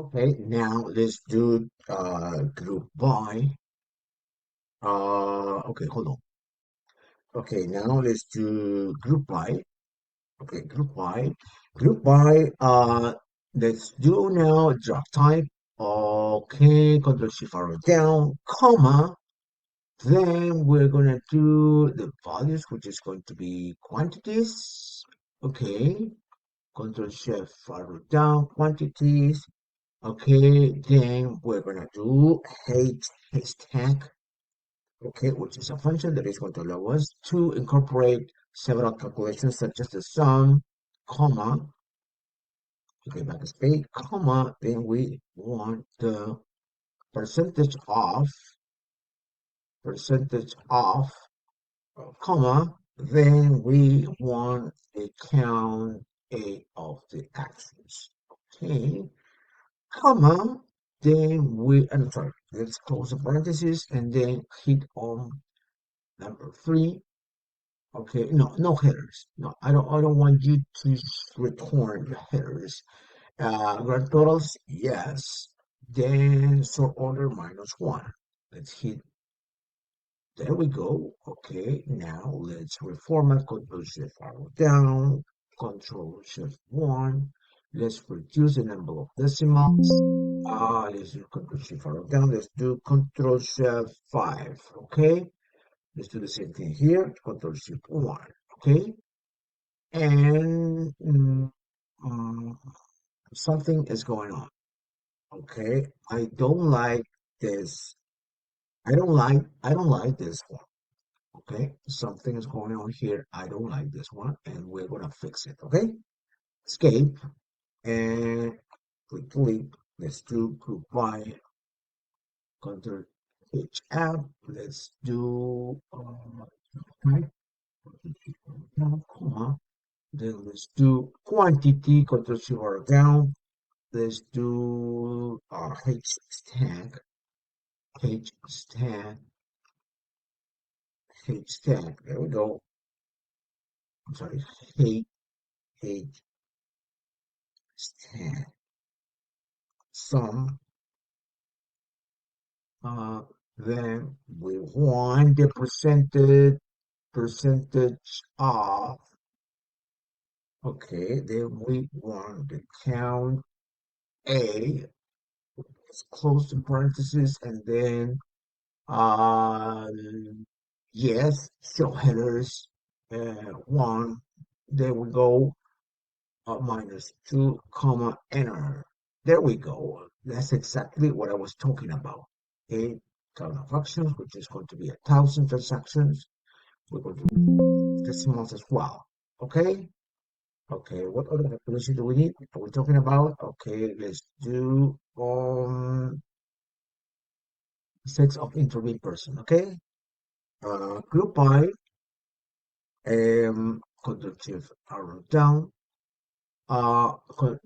Okay, now let's do group by. Okay, hold on. Okay, now let's do group by. Okay, group by. Group by. Let's do now drop type. Okay, Control Shift arrow down, comma. Then we're gonna do the values, which is going to be quantities. Okay, Control Shift arrow down, quantities. Okay, then we're gonna do hashtag, okay, which is a function that is going to allow us to incorporate several calculations such as the sum, comma, okay, backspace, comma, then we want the percentage of, percentage of, comma, then we want a count A of the actions. Okay, comma, then I'm sorry, let's close the parentheses and then hit on number three. Okay, no, no headers. No, I don't want you to return the headers. Grand totals, yes. Then sort order minus one. Let's hit, there we go. Okay, now let's reformat, Control Shift arrow down, Control Shift one. Let's reduce the number of decimals. Let's do Control Shift arrow down. Let's do Control Shift 5. Okay. Let's do the same thing here. Control Shift 1. Okay. And mm, something is going on. Okay. I don't like this. I don't like this one. Okay. Something is going on here. I don't like this one. And we're gonna fix it. Okay. Escape and click delete. Let's do group by Control H app. Let's do type, comma. Then let's do quantity, Control Shift arrow down. Let's do H stack, H stack, H stack. There we go. I'm sorry, H, H stack. Sum. Uh, then we want the percentage of. Okay, then we want the count A. Let's close the parentheses and then uh yes, show headers one. There we go. Minus two, comma, enter. There we go. That's exactly what I was talking about. A count of actions, which is going to be 1,000 transactions. We're going to do decimals as well. Okay. Okay. What other calculation do we need? Are we talking about? Okay. Let's do sex of intervene person. Okay. Group by Control Shift arrow down. Uh, co-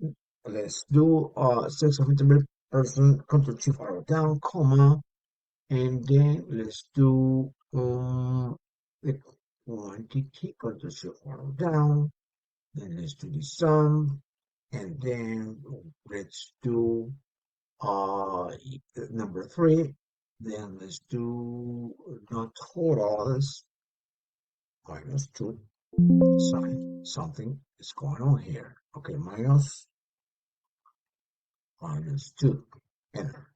let's do sex of intermediate person, Control Shift arrow down, comma, and then let's do the quantity, Control Shift arrow down, then let's do the sum, and then let's do number three, then let's do the totals minus two. Sorry, something is going on here. Okay, minus two. Enter.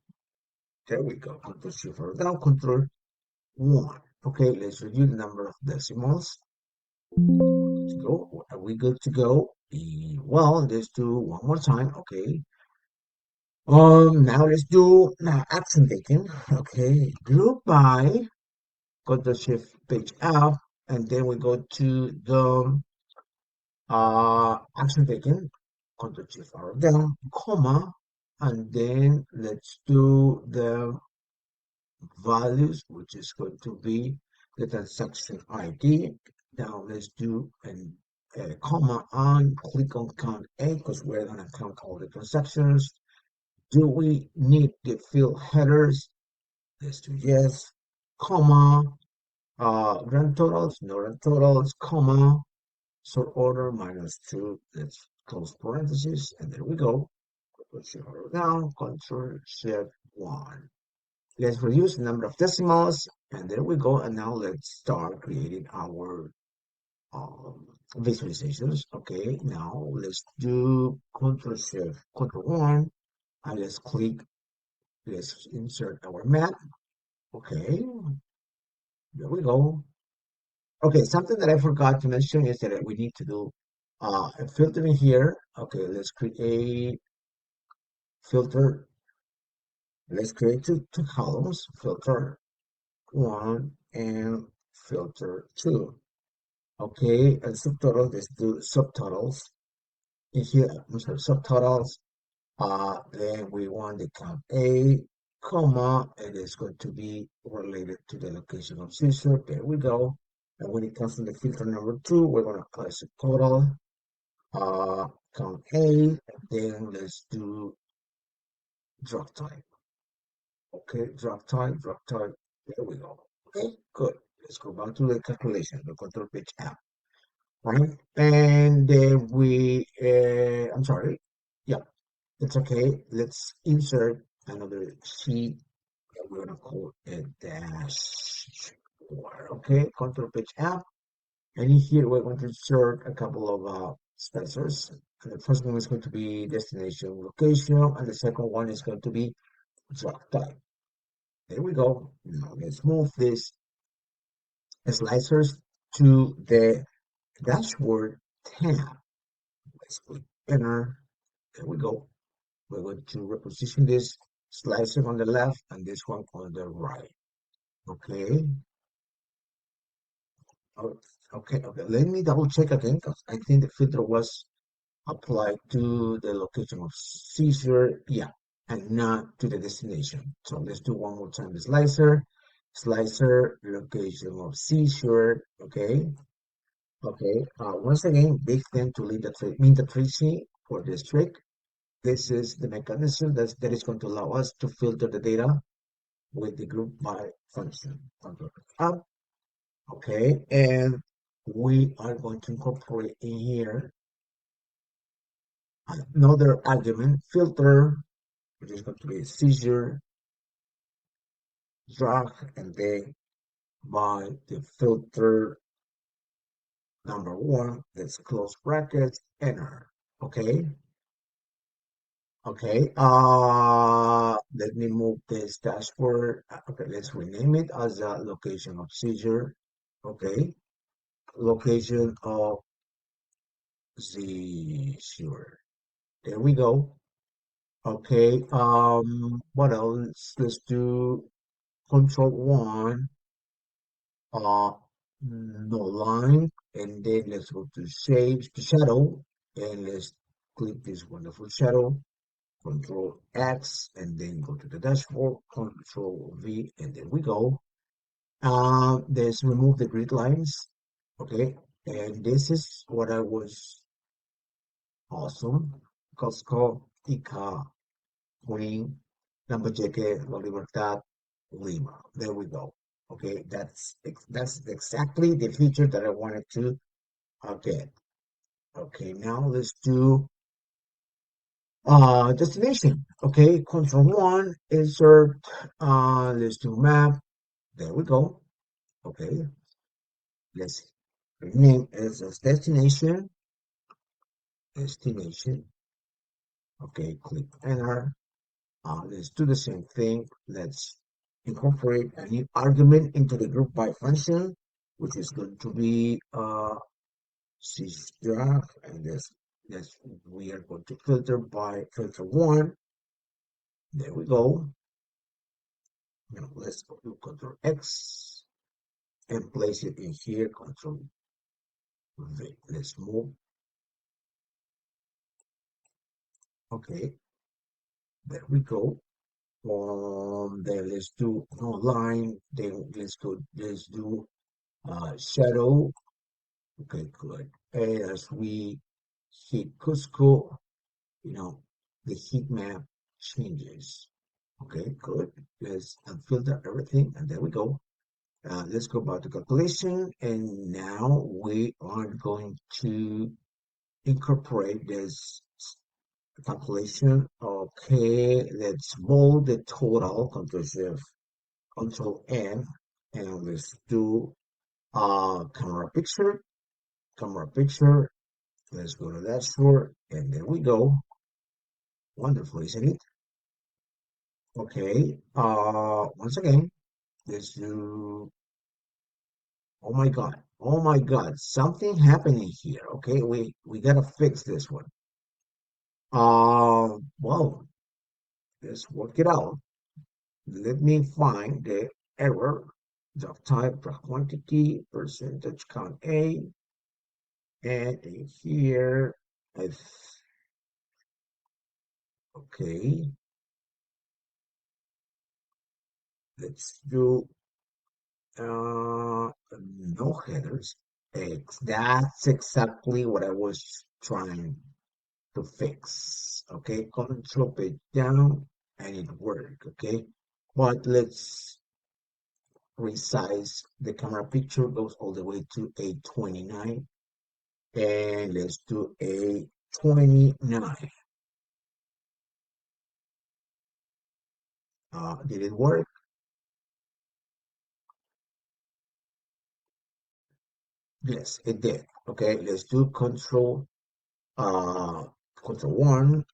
There we go. Control Shift arrow down, Control 1. Okay, let's review the number of decimals. Good to go. Are we good to go? Well, let's do one more time. Okay. Now let's do action taken. Okay, group by Control Shift page up, and then we go to the action taken. Control Shift arrow down, comma, and then let's do the values, which is going to be the transaction ID. Now let's do a comma and click on count A because we're going to count all the transactions. Do we need the field headers? Let's do yes, comma, grand totals, no grand totals, comma, sort order minus two. Let's close parentheses, and there we go. Put zero down, Control Shift 1. Let's reduce the number of decimals, and there we go. And now let's start creating our visualizations. Okay, now let's do Control Shift Control 1, and let's insert our map. Okay, there we go. Okay, something that I forgot to mention is that we need to do a filtering here. Okay, let's create filter. Let's create two columns, filter 1 and filter 2. Okay, and subtotal, let's do subtotals. In here, I'm sorry, subtotals. Then we want the count A, comma, and it's going to be related to the location of seizure. There we go. And when it comes to the filter number 2, we're going to apply subtotal, count A, and then let's do drop type. Okay, drop type. There we go. Okay, good. Let's go back to the calculation, the control page app, right? And then I'm sorry. Yeah, it's okay. Let's insert another sheet that we're gonna call a dashboard. Okay, control page app. And in here, we're going to insert a couple of spacers. And the first one is going to be destination location, and the second one is going to be drop type. There we go. Now let's move this slicers to the dashboard tab. Let's click enter. There we go. We're going to reposition this slicer on the left and this one on the right. Okay. Oh, okay. Let me double check again because I think the filter was applied to the location of seizure. Yeah, and not to the destination. So let's do one more time. The slicer, location of seizure. Okay. Okay, once again, big thing to leave the mean the tree for this trick. This is the mechanism that is going to allow us to filter the data with the group by function. Up, okay, and we are going to incorporate in here another argument filter, which is going to be seizure, drag, and then by the filter number 1, let's close brackets, enter. Okay. Okay, let me move this dashboard. Okay, let's rename it as a location of seizure. Okay, location of seizure. There we go. Okay, what else? Let's do control 1, uh, no line, and then let's go to shadow, and let's click this wonderful shadow. Control X, and then go to the dashboard, Control V, and there we go. Let's remove the grid lines. Okay, and this is what I was awesome. Costco, Ica, Queen, Lamborghini, La Libertad, Lima. There we go. Okay, that's exactly the feature that I wanted to get. Okay, now let's do destination. Okay, control 1, insert, let's do map. There we go. Okay, let's rename it as destination. Okay, click enter. Let's do the same thing. Let's incorporate a new argument into the group by function, which is going to be sysgraph, and this we are going to filter by filter 1. There we go. Now let's go to Control X and place it in here. Control V. Let's move. Okay, there we go. Then let's do no line. Then let's do shadow. Okay, good. And as we hit Cusco, you know, the heat map changes. Okay, good. Let's unfilter everything, and there we go. Let's go back to calculation, and now we are going to incorporate this calculation. Okay, let's bold the total, Control Shift, Control N, and let's do camera picture. Let's go to dashboard, and there we go. Wonderful, isn't it? Okay. Once again, let's do. Oh my God. Oh my God. Something happening here. Okay, we gotta fix this one. Well, let's work it out. Let me find the error. Job type, job quantity, percentage count A, and in here, I, okay, let's do no headers. That's exactly what I was trying to fix. Okay, control it down and it worked. Okay, but let's resize the camera picture goes all the way to a 29 and let's do a 29. Did it work? Yes, it did. Okay, let's do uh control one.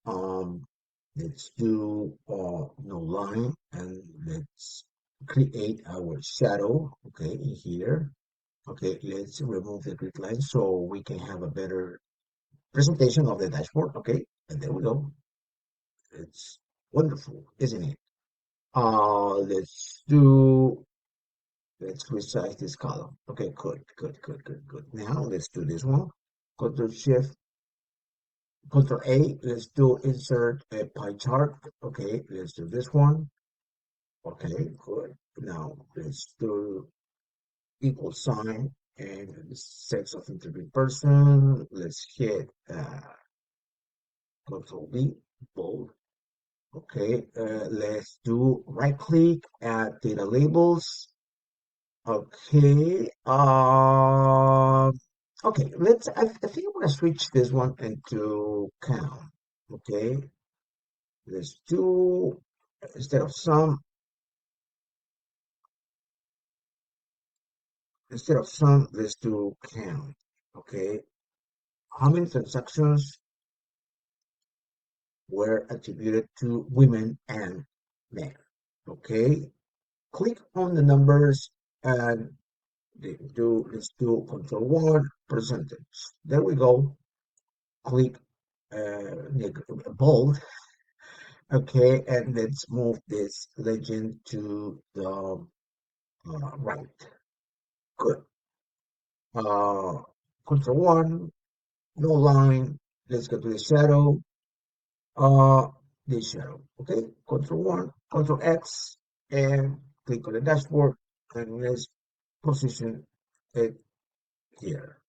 Let's do no line and let's create our shadow. Okay, in here. Okay, let's remove the grid line so we can have a better presentation of the dashboard. Okay, and there we go. It's wonderful, isn't it? Let's do, let's resize this column. Okay, good, good, good, good, good. Now let's do this one. Control Shift, Control A. Let's do insert a pie chart. Okay, let's do this one. Okay, good. Now let's do equal sign and set something to be person. Let's hit Control B, bold. Okay, let's do right click at data labels. Okay, okay, I think I'm gonna switch this one into count. Okay, let's do, instead of sum, let's do count. Okay, how many transactions were attributed to women and men? Okay, click on the numbers and let's do control one percentage. There we go. Click bold. Okay, and let's move this legend to the right. Good. Uh, control one, no line. Let's go to the shadow. Uh, this shadow. Okay, control one, control X, and click on the dashboard, and let's position it here.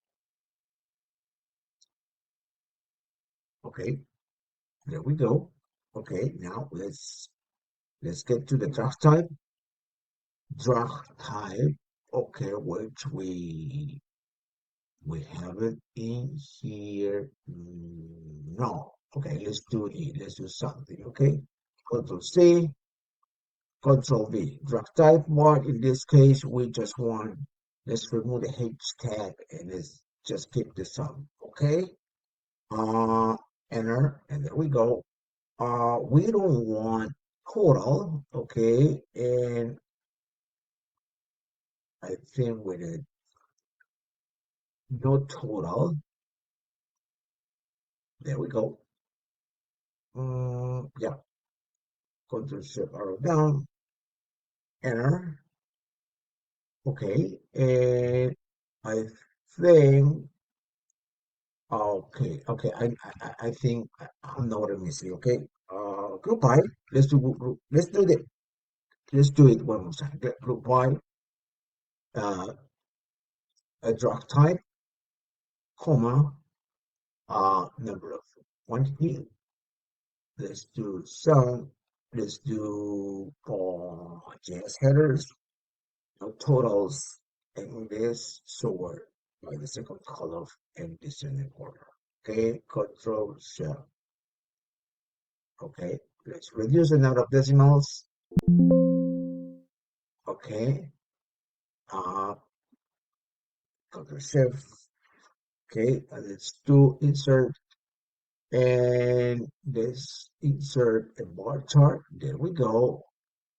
Okay, there we go. Okay, now let's get to the draft type. Draft type. Okay, which we have it in here. No. Okay, let's do it. Let's do something. Okay. Control C, Control V. Drag type one. In this case, we just want, let's remove the H tag and let's just keep the sum. Okay. Uh, enter, and there we go. We don't want total. Okay. And I think with it, no total. There we go. Yeah. Control Shift arrow down, enter. Okay, and I think, okay, I think I know what I'm missing. Okay, group by, let's do it, let's do it one more time. Group by, uh, a drug type, comma, number of quantity. Let's do some, let's do JS headers, no totals, and this sort by the second column and descending order. Okay, control shift Okay, let's reduce the number of decimals. Okay, uh, Ctrl Shift. Okay, let's do insert and let's insert a bar chart. There we go.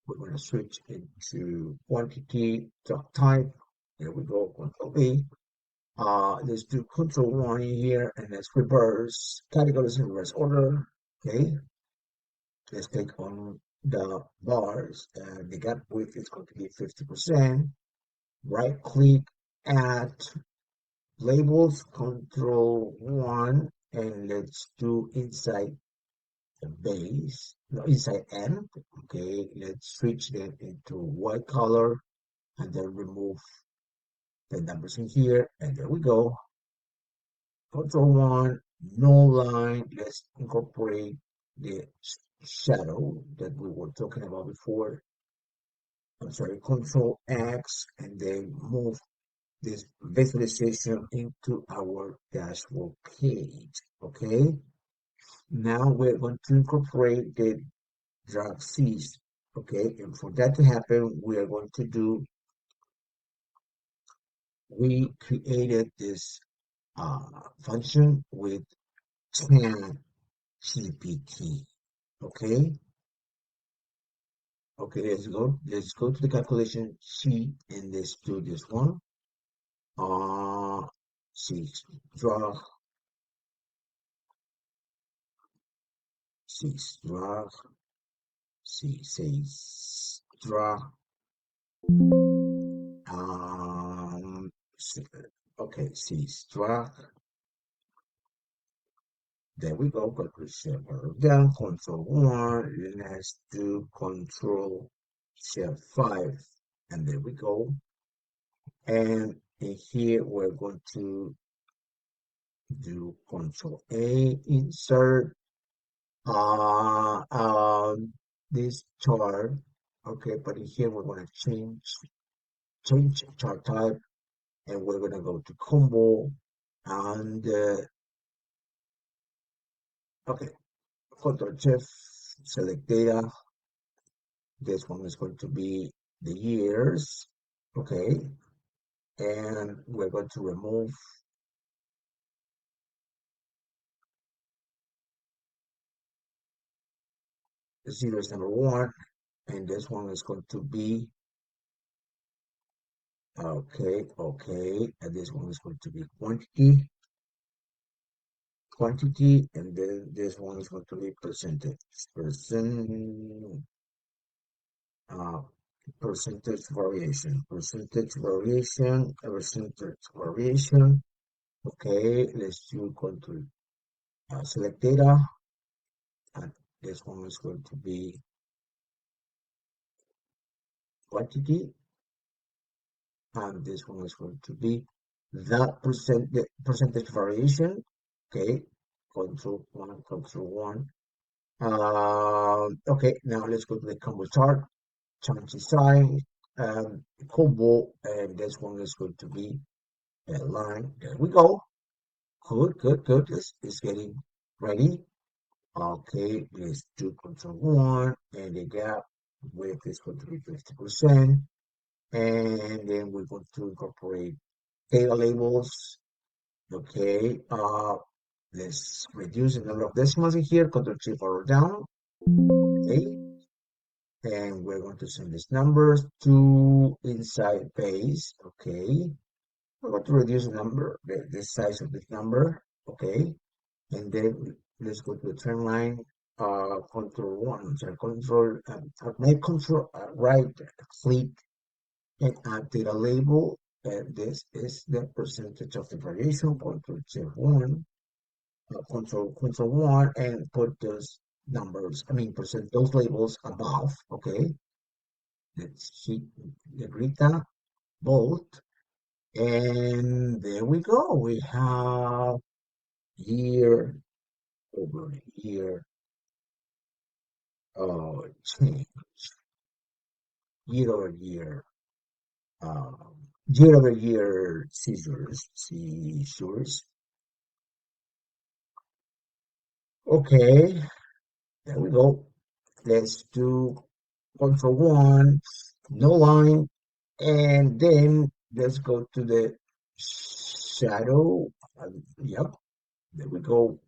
We're going to switch into quantity type. There we go, Control V. Let's do Control 1 here and let's reverse categories in reverse order. Okay, let's click on the bars. The gap width is going to be 50%. Right click, add labels, Control 1, and let's do inside the base, no, inside end. Okay, let's switch them into white color and then remove the numbers in here. And there we go. Control 1, no line. Let's incorporate the shadow that we were talking about before. I'm sorry, Control X, and then move this visualization into our dashboard page. Okay, now we're going to incorporate the drag C's. Okay, and for that to happen, we are going to do, we created this function with 10 GPT. Okay, okay, let's go to the calculation sheet and let's do this one. See, draw, see, draw, see, says, draw, um, see, okay, see, draw, there we go, Control Shift down, Control 1, let's do Control Shift 5, and there we go. And in here, we're going to do Control A, insert, uh, um, this chart, okay, but in here, we're going to change chart type, and we're going to go to combo, and, okay, Control Shift, select data. This one is going to be the years, okay, and we're going to remove the zeros number 1, and this one is going to be, okay, and this one is going to be quantity, and then this one is going to be uh, percentage variation, okay, let's do control, select data, and this one is going to be quantity, and this one is going to be the percentage variation, okay, control 1. Okay, now let's go to the combo chart, change the size, combo, and this one is going to be a line. There we go. Good. It's getting ready. Okay, let's do control 1, and the gap width is going to be 50%. And then we're going to incorporate data labels. Okay, let's reduce the number of decimals in here, Control Shift arrow down. Okay, and we're going to send these numbers to inside base. Okay, we're going to reduce the size of this number. Okay, and then let's go to the trend line. Control 1, so control, right click and add data label. And this is the percentage of the variation. Control Shift 1, control 1, and put those numbers, those labels above. Okay, let's hit the Grita bolt, and there we go. We have year over year change, year over year, um, year over year seizures. Okay, There we go. Let's do control one, no line, and then let's go to the shadow. Yep, there we go.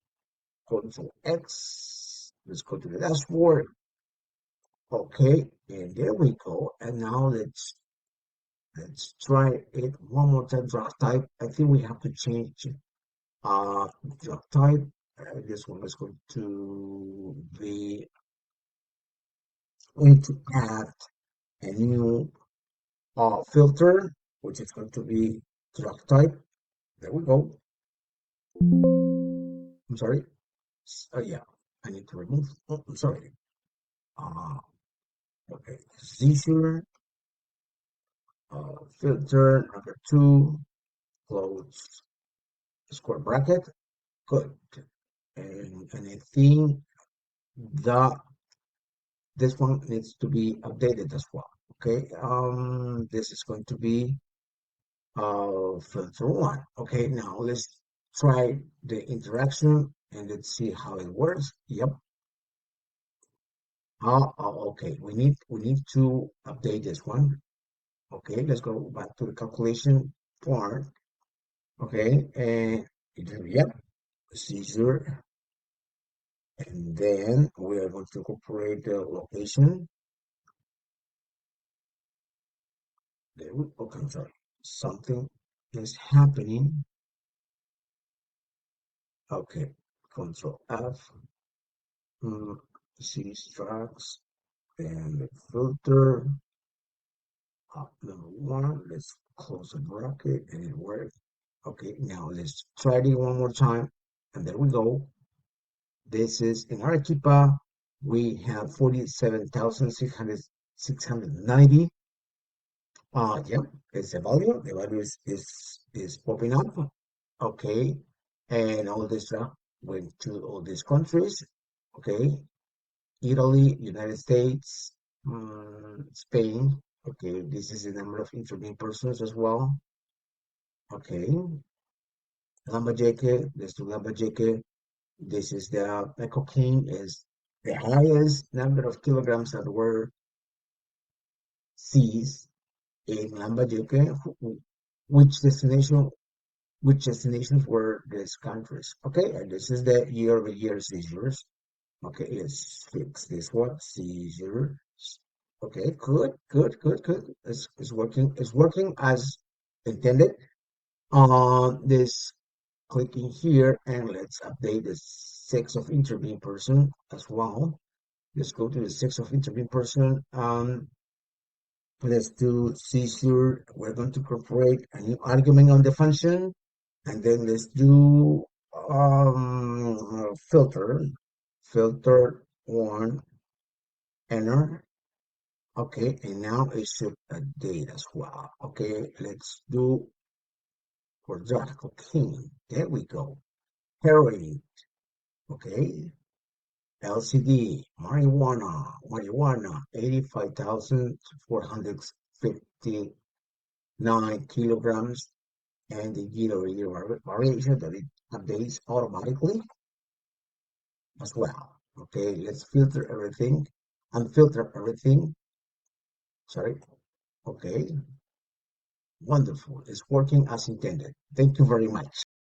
Control X. Let's go to the dashboard. Okay, and there we go. And now let's try it one more time. Drop type. I think we have to change uh drop type. This one is going to be going to add a new filter, which is going to be drop type. There we go. I'm sorry. Oh yeah, I need to remove. Oh, I'm sorry. Uh, okay. Seizure filter number two. Close square bracket. Good. And I think that this one needs to be updated as well. Okay. This is going to be filter one. Okay. Now let's try the interaction and let's see how it works. Yep. Okay. We need to update this one. Okay. Let's go back to the calculation part. Okay. And yep. Seizure. And then we are going to incorporate the location. There we, okay, I'm sorry. Something is happening. Okay, Control F. Series tracks and the filter. Number one. Let's close the bracket and it worked. Okay, now let's try it one more time. And there we go. This is in Arequipa. We have 47,690. Yep, it's the value. The value is popping up. Okay, and all this stuff went to all these countries. Okay, Italy, United States, Spain. Okay, this is the number of intervened persons as well. Okay, Lambayeque. Let's do Lambayeque. This is the cocaine is the highest number of kilograms that were seized in Lambayeque. Which destination which destinations were these countries. Okay, and this is the year-over-year seizures. Okay, let's fix this one. Seizure. Okay, good, good, good, good. It's working. It's working as intended. This clicking here and let's update the sex of intervened person as well. Let's go to the sex of intervened person. Let's do seizure. We're going to incorporate a new argument on the function. And then let's do filter one, enter. Okay, and now it should update as well. Okay, let's do for drug cocaine. There we go. Heroin. Okay, LCD, marijuana, 85,459 kilograms, and the year-over-year variation that it updates automatically as well. Okay, let's filter everything, unfilter everything. Sorry. Okay, wonderful. It's working as intended. Thank you very much.